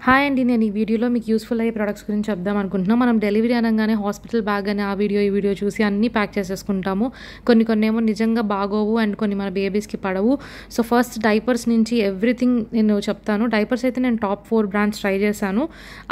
Hi అండి, నేను ఈ వీడియోలో మీకు యూస్ఫుల్ అయ్యే ప్రొడక్ట్స్ గురించి చెప్దాం అనుకుంటున్నాం. మనం డెలివరీ అనగానే హాస్పిటల్ బ్యాగ్ అని ఈ వీడియో చూసి అన్నీ ప్యాక్ చేసేసుకుంటాము. కొన్ని ఏమో నిజంగా బాగోవు అండ్ కొన్ని మన బేబీస్కి పడవు. సో ఫస్ట్ డైపర్స్ నుంచి ఎవ్రీథింగ్ నేను చెప్తాను. డైపర్స్ అయితే నేను టాప్ 4 బ్రాండ్స్ ట్రై చేశాను.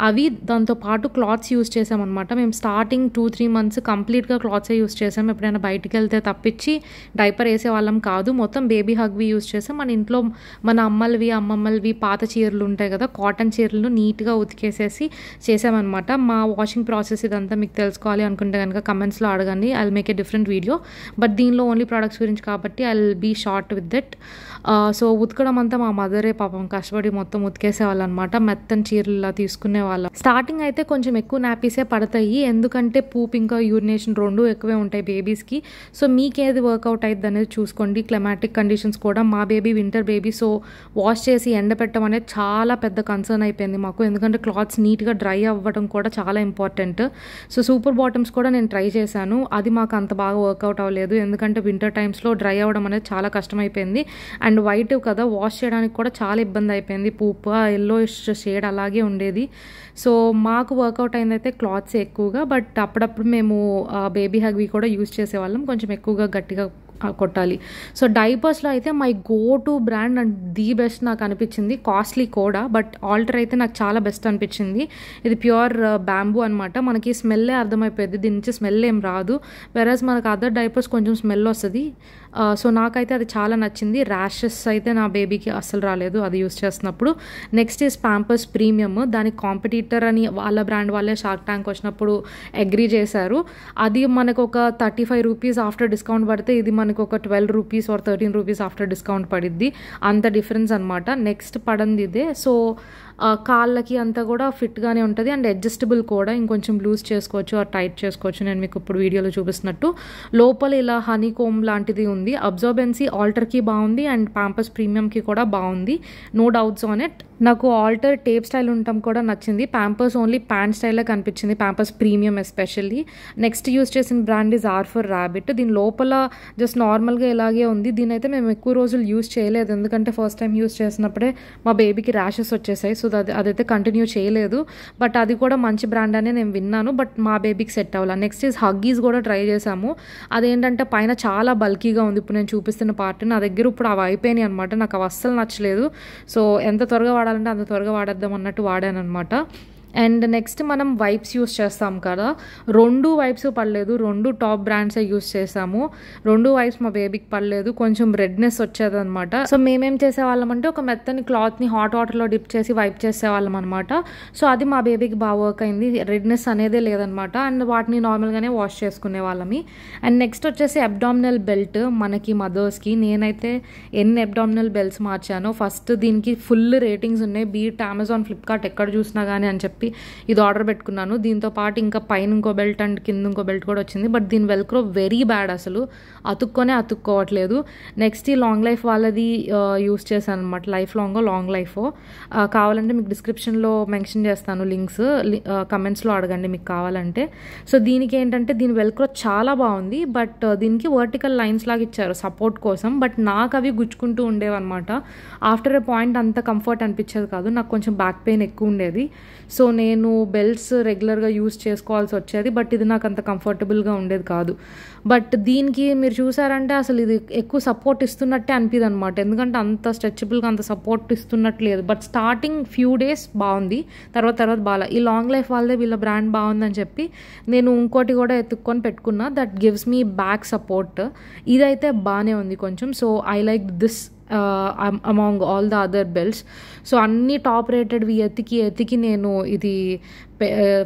అవి దాంతోపాటు క్లాత్స్ యూస్ చేసామన్నమాట. మేము స్టార్టింగ్ 2-3 మంత్స్ కంప్లీట్గా క్లాత్సే యూస్ చేసాం. ఎప్పుడైనా బయటికి వెళ్తే తప్పించి డైపర్ వేసేవాళ్ళం కాదు. మొత్తం బేబీ హగ్వి యూస్ చేసాం. మన ఇంట్లో మన అమ్మమ్మలవి పాత చీరలు ఉంటాయి కదా, కాటన్ చీరలు నీట్గా ఉతికేసేసి చేసామన్నమాట. మా వాషింగ్ ప్రాసెస్ ఇదంతా మీకు తెలుసుకోవాలి అనుకుంటే కనుక కమెంట్స్లో అడగండి. I will make a different video. But దీనిలో ఓన్లీ ప్రొడక్ట్స్ గురించి కాబట్టి I will be short with that. So ఉతకడం అంతా మా మదరే పాపం కష్టపడి మొత్తం ఉతికేసేవాళ్ళు అనమాట. మెత్తని చీరలు ఇలా తీసుకునే వాళ్ళం. స్టార్టింగ్ అయితే కొంచెం ఎక్కువ నాపీసే పడతాయి, ఎందుకంటే పూప్ ఇంకా యూరినేషన్ రెండు ఎక్కువే ఉంటాయి బేబీస్కి. సో మీకేది వర్కౌట్ అవుతుంది అనేది చూసుకోండి. క్లైమాటిక్ కండిషన్స్ కూడా, మా baby winter baby, so wash చేసి ఎండబెట్టడం అనేది చాలా పెద్ద కన్సర్న్ అయిపోయింది మాకు. ఎందుకంటే క్లాత్స్ నీట్గా డ్రై అవ్వడం కూడా చాలా ఇంపార్టెంట్. సో సూపర్ బాటమ్స్ కూడా నేను ట్రై చేశాను. అది మాకు అంత బాగా వర్కౌట్ అవ్వలేదు, ఎందుకంటే వింటర్ టైమ్స్లో డ్రై అవ్వడం అనేది చాలా కష్టమైపోయింది. అండ్ వైట్ కదా, వాష్ చేయడానికి కూడా చాలా ఇబ్బంది అయిపోయింది. పూప్ ఎల్లోయిష్ షేడ్ అలాగే ఉండేది. సో మాకు వర్కౌట్ అయిందైతే క్లాత్స్ ఎక్కువగా. బట్ అప్పుడప్పుడు మేము బేబీ హగ్వి కూడా యూజ్ చేసేవాళ్ళం, కొంచెం ఎక్కువగా గట్టిగా కొట్టాలి. సో డైపర్స్లో అయితే my go to brand and the best నాకు అనిపించింది. కాస్ట్లీ కూడా, బట్ ఆల్టర్ అయితే నాకు చాలా బెస్ట్ అనిపించింది. ఇది ప్యూర్ బ్యాంబూ అనమాట. మనకి స్మెల్లే అర్థమైపోయింది, దీని నుంచి స్మెల్ ఏం రాదు. వెరాజ్ మనకు అదర్ డైపర్స్ కొంచెం స్మెల్ వస్తుంది. సో నాకైతే అది చాలా నచ్చింది. ర్యాషెస్ అయితే నా బేబీకి అస్సలు రాలేదు అది యూస్ చేస్తున్నప్పుడు. Next is Pampers premium. దానికి కాంపిటీటర్ అని వాళ్ళ బ్రాండ్ వాళ్ళే షార్క్ ట్యాంక్ వచ్చినప్పుడు అగ్రీ చేశారు. అది మనకు ఒక 35 రూపీస్ ఆఫ్టర్ డిస్కౌంట్ పడితే ఇది మనకు ఒక 12 rupees or 13 rupees after discount పడిద్ది. అంత డిఫరెన్స్ అనమాట. నెక్స్ట్ పడింది ఇదే. సో కాళ్ళకి అంతా కూడా ఫిట్గానే ఉంటుంది అండ్ అడ్జస్టబుల్ కూడా. ఇంకొంచెం లూజ్ చేసుకోవచ్చు ఆర్ టైట్ చేసుకోవచ్చు. నేను మీకు ఇప్పుడు వీడియోలో చూపిస్తున్నట్టు లోపల ఇలా హనీ కోమ్ లాంటిది ఉంది. అబ్జార్బెన్సీ ఆల్టర్కి బాగుంది అండ్ పాంపర్స్ ప్రీమియంకి కూడా బాగుంది. No doubts on it. నాకు ఆల్టర్ టేప్ స్టైల్ ఉండటం కూడా నచ్చింది. ప్యాంపర్స్ ఓన్లీ ప్యాంట్ స్టైల్లో కనిపించింది, Pampers premium especially. Next use చేసిన brand is R for Rabbit. దీని లోపల జస్ట్ నార్మల్గా ఇలాగే ఉంది. దీని అయితే మేము ఎక్కువ రోజులు యూజ్ చేయలేదు, ఎందుకంటే ఫస్ట్ టైం యూజ్ చేసినప్పుడే మా బేబీకి ర్యాషెస్ వచ్చేసాయి. సో అదైతే కంటిన్యూ చేయలేదు. బట్ అది కూడా మంచి బ్రాండ్ అనే నేను విన్నాను, బట్ మా బేబీకి సెట్ అవ్వాలి. నెక్స్ట్ ఈజ్ హగ్గీస్ కూడా ట్రై చేసాము. అదేంటంటే పైన చాలా బల్కీగా ఉంది. ఇప్పుడు నేను చూపిస్తున్న పార్ట్ నా దగ్గర ఇప్పుడు అవి అయిపోయినాయి అనమాట. నాకు అవి అస్సలు నచ్చలేదు. సో ఎంత త్వరగా వాడాలంటే అంత త్వరగా వాడేద్దాం అన్నట్టు వాడాను అనమాట. అండ్ నెక్స్ట్ మనం వైప్స్ యూస్ చేస్తాం కదా, 2 వైప్స్ పడలేదు. 2 టాప్ బ్రాండ్సే యూస్ చేసాము. 2 వైప్స్ మా బేబీకి పడలేదు, కొంచెం రెడ్నెస్ వచ్చేదన్నమాట. సో మేమేం చేసేవాళ్ళం అంటే ఒక మెత్తని క్లాత్ని హాట్ వాటర్లో డిప్ చేసి వైప్ చేసేవాళ్ళం అనమాట. సో అది మా బేబీకి బాగా వర్క్ అయింది. రెడ్నెస్ అనేదే లేదనమాట. అండ్ వాటిని నార్మల్గానే వాష్ చేసుకునే వాళ్ళమి. అండ్ నెక్స్ట్ వచ్చేసి అబ్డామినల్ బెల్ట్ మనకి మదర్స్కి. నేనైతే ఎన్ని అబ్డామినల్ బెల్ట్స్ మార్చానో. ఫస్ట్ దీనికి ఫుల్ రేటింగ్స్ ఉన్నాయి, బీట్ అమెజాన్, ఫ్లిప్కార్ట్ ఎక్కడ చూసినా కానీ అని చెప్పి ఇది ఆర్డర్ పెట్టుకున్నాను. దీంతో పాటు ఇంకా పైన ఇంకో బెల్ట్ అండ్ కింద ఇంకో బెల్ట్ కూడా వచ్చింది. బట్ దీని వెల్క్రో వెరీ బ్యాడ్, అసలు అతుక్కోవట్లేదు. నెక్స్ట్ ఈ లాంగ్ లైఫ్ వాళ్ళది యూస్ చేశాను అనమాట. లాంగ్ లైఫ్ కావాలంటే మీకు డిస్క్రిప్షన్లో మెన్షన్ చేస్తాను లింక్స్, కమెంట్స్లో అడగండి మీకు కావాలంటే. సో దీనికి ఏంటంటే దీని వెల్క్రో చాలా బాగుంది, బట్ దీనికి వర్టికల్ లైన్స్ లాగా ఇచ్చారు సపోర్ట్ కోసం. బట్ నాకు అవి గుచ్చుకుంటూ ఉండేవన్నమాట. ఆఫ్టర్ ఏ పాయింట్ అంత కంఫర్ట్ అనిపించేది కాదు, నాకు కొంచెం బ్యాక్ పెయిన్ ఎక్కువ ఉండేది. సో నేను బెల్ట్స్ రెగ్యులర్గా యూస్ చేసుకోవాల్సి వచ్చేది, బట్ ఇది నాకు అంత కంఫర్టబుల్గా ఉండేది కాదు. బట్ దీనికి మీరు చూసారంటే అసలు ఇది ఎక్కువ సపోర్ట్ ఇస్తున్నట్టే అనిపిది అనమాట, ఎందుకంటే అంత స్ట్రెచబుల్గా అంత సపోర్ట్ ఇస్తున్నట్టు లేదు. బట్ స్టార్టింగ్ ఫ్యూ డేస్ బాగుంది, తర్వాత బాగా. ఈ లాంగ్ లైఫ్ వాళ్ళదే వీళ్ళ బ్రాండ్ బాగుందని చెప్పి నేను ఇంకోటి కూడా ఎత్తుక్కొని పెట్టుకున్నా, that gives me back support. ఇదైతే బాగానే ఉంది కొంచెం. So I like this among all the other belts. So అన్ని టాప్ రేటెడ్వి ఎతికి నేను ఇది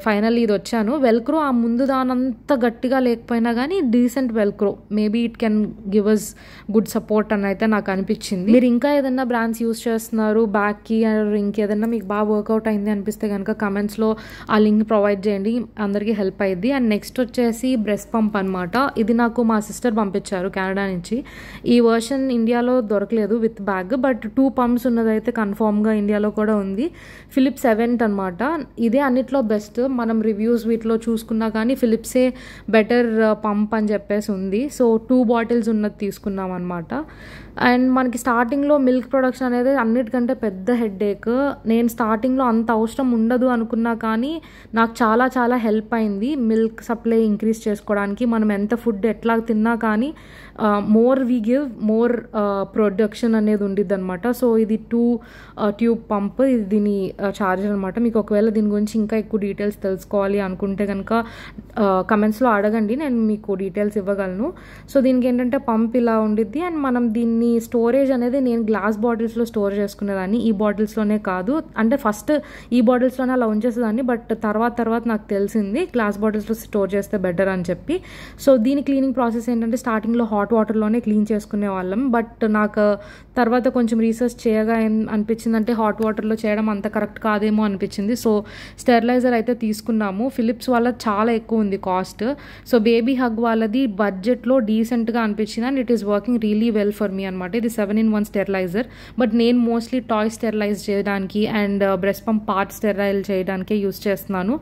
ఫైనల్లీ ఇది వచ్చాను. వెల్క్రో ఆ ముందు దానంత గట్టిగా లేకపోయినా కానీ decent velcro, maybe it can give us good support అని అయితే నాకు అనిపించింది. మీరు ఇంకా ఏదైనా బ్రాండ్స్ యూస్ చేస్తున్నారు బ్యాక్కి, ఇంకేదన్నా మీకు బాగా వర్కౌట్ అయింది అనిపిస్తే కనుక కమెంట్స్లో ఆ లింక్ ప్రొవైడ్ చేయండి, అందరికీ హెల్ప్ అయ్యిద్ది. అండ్ నెక్స్ట్ వచ్చేసి బ్రెస్ట్ పంప్ అనమాట. ఇది నాకు మా సిస్టర్ పంపించారు కెనడా నుంచి. ఈ వర్షన్ ఇండియాలో దొరకలేదు విత్ బ్యాగ్, బట్ 2 పంప్స్ ఉన్నదైతే కన్ఫామ్గా ఇండియాలో కూడా ఉంది. ఫిలిప్స్ ఎవెంట్ అనమాట. ఇదే అన్నిట్లో అన్నిట్లో బెస్ట్. మనం రివ్యూస్ వీటిలో చూసుకున్నా కానీ ఫిలిప్సే బెటర్ పంప్ అని చెప్పేసి ఉంది. సో 2 బాటిల్స్ ఉన్నది తీసుకున్నాం అనమాట. అండ్ మనకి స్టార్టింగ్లో మిల్క్ ప్రొడక్షన్ అనేది అన్నిటికంటే పెద్ద హెడ్ఏక్. నేను స్టార్టింగ్లో అంత అవసరం ఉండదు అనుకున్నా కానీ నాకు చాలా చాలా హెల్ప్ అయింది మిల్క్ సప్లై ఇంక్రీజ్ చేసుకోవడానికి. మనం ఎంత ఫుడ్ ఎట్లా తిన్నా కానీ more we give more production అనేది ఉండిద్ది అనమాట. సో ఇది 2 ట్యూబ్ పంప్, ఇది దీని ఛార్జర్ అనమాట. మీకు ఒకవేళ దీని గురించి ఇంకా ఎక్కువ డీటెయిల్స్ తెలుసుకోవాలి అనుకుంటే కనుక కమెంట్స్లో అడగండి, నేను మీకు డీటెయిల్స్ ఇవ్వగలను. సో దీనికి ఏంటంటే పంప్ ఇలా ఉండిద్ది. అండ్ మనం దీన్ని స్టోరేజ్ అనేది నేను గ్లాస్ బాటిల్స్లో స్టోర్ చేసుకునేదాన్ని, ఈ బాటిల్స్లోనే కాదు. అంటే ఫస్ట్ ఈ బాటిల్స్లోనే అలా ఉంచేసేదాన్ని, బట్ తర్వాత నాకు తెలిసింది గ్లాస్ బాటిల్స్లో స్టోర్ చేస్తే బెటర్ అని చెప్పి. సో దీని క్లీనింగ్ ప్రాసెస్ ఏంటంటే స్టార్టింగ్లో హాట్ వాటర్లోనే క్లీన్ చేసుకునే వాళ్ళం, బట్ నాకు తర్వాత కొంచెం రీసెర్చ్ చేయగా ఏం అనిపించిందంటే హాట్ వాటర్లో చేయడం అంత కరెక్ట్ కాదేమో అనిపించింది. సో స్టెరిలైజర్ అయితే తీసుకున్నాము. ఫిలిప్స్ వాళ్ళ చాలా ఎక్కువ ఉంది కాస్ట్. సో బేబీ హగ్ వాళ్ళది బడ్జెట్లో డీసెంట్గా అనిపించింది and it is working really well for me అనమాట. ఇది 7-in-1 స్టెరిలైజర్, బట్ నేను మోస్ట్లీ టాయ్ స్టెరిలైజ్ చేయడానికి and breast pump part sterile చేయడానికే యూస్ చేస్తున్నాను.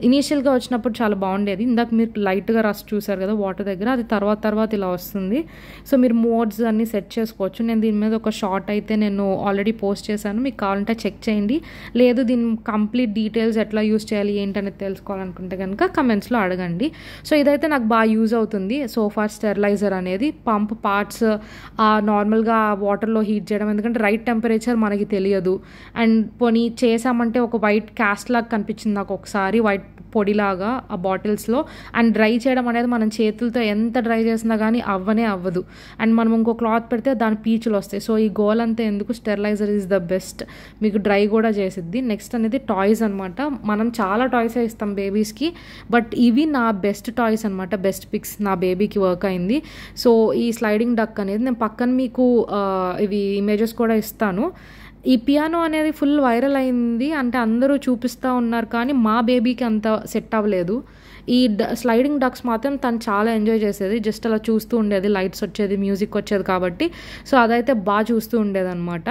ఇనీషియల్గా వచ్చినప్పుడు చాలా బాగుండేది. ఇందాక మీరు లైట్గా రస్ట్ చూసారు కదా వాటర్ దగ్గర, అది తర్వాత ఇలా వస్తుంది. సో మీరు మోడ్స్ అన్ని సెట్ చేసుకోవచ్చు. నేను దీని మీద ఒక షార్ట్ అయితే నేను ఆల్రెడీ పోస్ట్ చేశాను, మీకు కావాలంటే చెక్ చేయండి. లేదు దీని కంప్లీట్ డీటెయిల్స్ ఎట్లా యూస్ చేయాలి ఏంటనేది తెలుసుకోవాలనుకుంటే కనుక కమెంట్స్లో అడగండి. సో ఇదైతే నాకు బాగా యూజ్ అవుతుంది సో ఫార్ స్టెరిలైజర్ అనేది. పంప్ పార్ట్స్ నార్మల్గా వాటర్లో హీట్ చేయడం, ఎందుకంటే రైట్ టెంపరేచర్ మనకి తెలియదు. అండ్ పోనీ చేసామంటే ఒక వైట్ క్యాస్ట్ లాగా కనిపించింది నాకు ఒకసారి, వైట్ పొడిలాగా ఆ బాటిల్స్లో. అండ్ డ్రై చేయడం అనేది మనం చేతులతో ఎంత డ్రై చేసినా కానీ అవ్వదు. అండ్ మనం ఇంకో క్లాత్ పెడితే దాని పీచులు వస్తాయి. సో ఈ గోల్ అంతా ఎందుకు, స్టెరిలైజర్ ఈజ్ ద బెస్ట్, మీకు డ్రై కూడా చేసిద్ది. నెక్స్ట్ అనేది టాయ్స్ అనమాట. మనం చాలా టాయ్స్ ఇస్తాం బేబీస్కి, బట్ ఇవి నా బెస్ట్ టాయ్స్ అనమాట, బెస్ట్ పిక్స్ నా బేబీకి వర్క్ అయింది. సో ఈ స్లైడింగ్ డక్ అనేది నేను పక్కన మీకు ఇవి ఇమేజెస్ కూడా ఇస్తాను. ఈ పియానో అనేది ఫుల్ వైరల్ అయింది, అంటే అందరూ చూపిస్తూ ఉన్నారు కానీ మా బేబీకి అంత సెట్ అవ్వలేదు. ఈ స్లైడింగ్ డక్స్ మాత్రం తను చాలా ఎంజాయ్ చేసేది, జస్ట్ అలా చూస్తూ ఉండేది, లైట్స్ వచ్చేది, మ్యూజిక్ వచ్చేది కాబట్టి. సో అదైతే బాగా చూస్తూ ఉండేది అనమాట.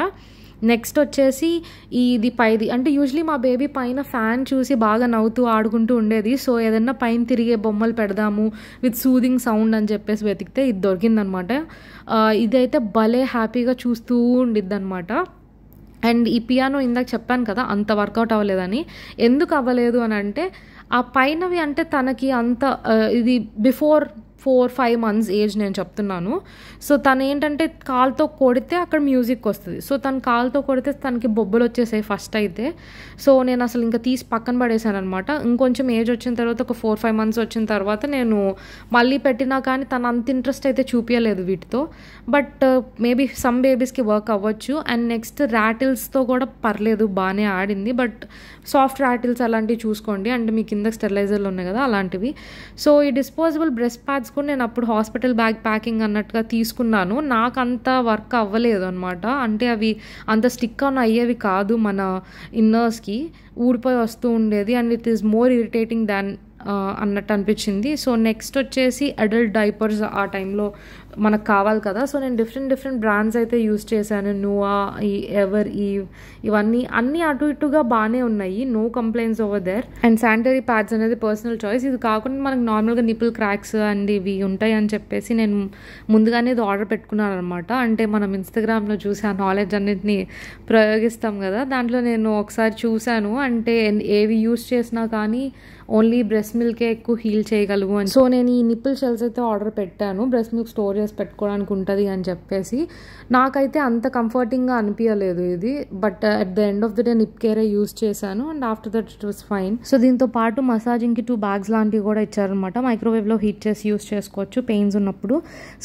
నెక్స్ట్ వచ్చేసి ఇది పైది, అంటే యూజువలీ మా బేబీ పైన ఫ్యాన్ చూసి బాగా నవ్వుతూ ఆడుకుంటూ ఉండేది. సో ఏదన్నా పైన తిరిగే బొమ్మలు పెడదాము విత్ సూదింగ్ సౌండ్ అని చెప్పేసి వెతికితే ఇది దొరికిందనమాట. ఇదైతే భలే హ్యాపీగా చూస్తూ ఉండిద్ది అనమాట. అండ్ ఈ పియానో ఇందాక చెప్పాను కదా అంత వర్కౌట్ అవ్వలేదని. ఎందుకు అవ్వలేదు అని అంటే ఆ పైనవి అంటే తనకి అంత ఇది బిఫోర్ 4-5 months ఏజ్ నేను చెప్తున్నాను. సో తను ఏంటంటే కాలుతో కొడితే అక్కడ మ్యూజిక్ వస్తుంది. సో తను కాలుతో కొడితే తనకి బొబ్బలు వచ్చేసాయి ఫస్ట్ అయితే. సో నేను అసలు ఇంకా తీసి పక్కన పడేసాను అనమాట. ఇంకొంచెం ఏజ్ వచ్చిన తర్వాత ఒక 4-5 months వచ్చిన తర్వాత నేను మళ్ళీ పెట్టినా కానీ తను అంత ఇంట్రెస్ట్ అయితే చూపించలేదు వీటితో. బట్ మేబీ సమ్ బేబీస్కి వర్క్ అవ్వచ్చు. అండ్ నెక్స్ట్ ర్యాటిల్స్తో కూడా పర్లేదు, బాగానే ఆడింది. బట్ సాఫ్ట్ ర్యాటిల్స్ అలాంటివి చూసుకోండి, అంటే మీ కింద స్టెరిలైజర్లు ఉన్నాయి కదా అలాంటివి. సో ఈ డిస్పోజబుల్ బ్రెస్ట్ ప్యాడ్స్ కూడా నేను అప్పుడు హాస్పిటల్ బ్యాగ్ ప్యాకింగ్ అన్నట్టుగా తీసుకున్నాను. నాకు అంత వర్క్ అవ్వలేదు అనమాట, అంటే అవి అంత స్టిక్ ఆన్ అయ్యేవి కాదు, మన ఇన్నర్స్కి ఊడిపోయి వస్తూ ఉండేది. And it is more irritating than అన్నట్టు అనిపించింది. సో నెక్స్ట్ వచ్చేసి అడల్ట్ డైపర్స్ ఆ టైంలో మనకు కావాలి కదా. సో నేను డిఫరెంట్ బ్రాండ్స్ అయితే యూస్ చేశాను. నువా, ఈ ఎవర్ ఈవ్, ఇవన్నీ అన్నీ అటు ఇటుగా బాగానే ఉన్నాయి, no complaints over there. And sanitary pads అనేది పర్సనల్ చాయిస్. ఇది కాకుండా మనకు నార్మల్గా నిపుల్ క్రాక్స్ అండ్ ఇవి ఉంటాయి అని చెప్పేసి నేను ముందుగానే ఇది ఆర్డర్ పెట్టుకున్నాను అనమాట. అంటే మనం ఇన్స్టాగ్రామ్లో చూసి ఆ నాలెడ్జ్ అన్నింటినీ ప్రయోగిస్తాం కదా, దాంట్లో నేను ఒకసారి చూశాను. అంటే ఏవి యూస్ చేసినా కానీ ఓన్లీ బ్రెస్ట్ మిల్కే ఎక్కువ హీల్ చేయగలవు అని. సో నేను ఈ నిప్పుల్ షెల్స్ అయితే ఆర్డర్ పెట్టాను, బ్రెస్ట్ మిల్క్ స్టోర్ చేసి పెట్టుకోవడానికి ఉంటుంది అని చెప్పేసి. నాకైతే అంత కంఫర్టింగ్గా అనిపించలేదు ఇది, but at the end of the day నిప్ కేరే యూస్ చేశాను and after that it was fine. So దీంతో పాటు మసాజింగ్కి 2 bags లాంటివి కూడా ఇచ్చారనమాట, మైక్రోవేవ్లో హీట్ చేసి యూస్ చేసుకోవచ్చు పెయిన్స్ ఉన్నప్పుడు.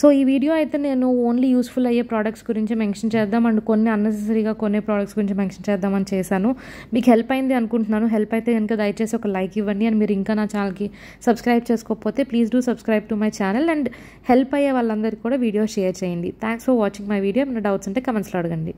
సో ఈ వీడియో అయితే నేను ఓన్లీ యూస్ఫుల్ అయ్యే ప్రోడక్ట్స్ గురించి మెన్షన్ చేద్దాం అండ్ కొన్ని అన్నెసెసరీగా కొనే ప్రోడక్ట్స్ గురించి మెన్షన్ చేద్దామని చేశాను. మీకు హెల్ప్ అయింది అనుకుంటున్నాను. హెల్ప్ అయితే కనుక దయచేసి ఒక లైక్ ఇవ్వండి. అండ్ మీరు ఇంకా నా ఛానల్కి సబ్స్క్రైబ్ చేసుకోకపోతే please do subscribe to my channel. And help అయ్యే వాళ్ళందరికీ కూడా వీడియో షేర్ చేయండి. Thanks for watching my video. ఏమైనా డౌట్స్ ఉంటే కమెంట్స్లో అడగండి.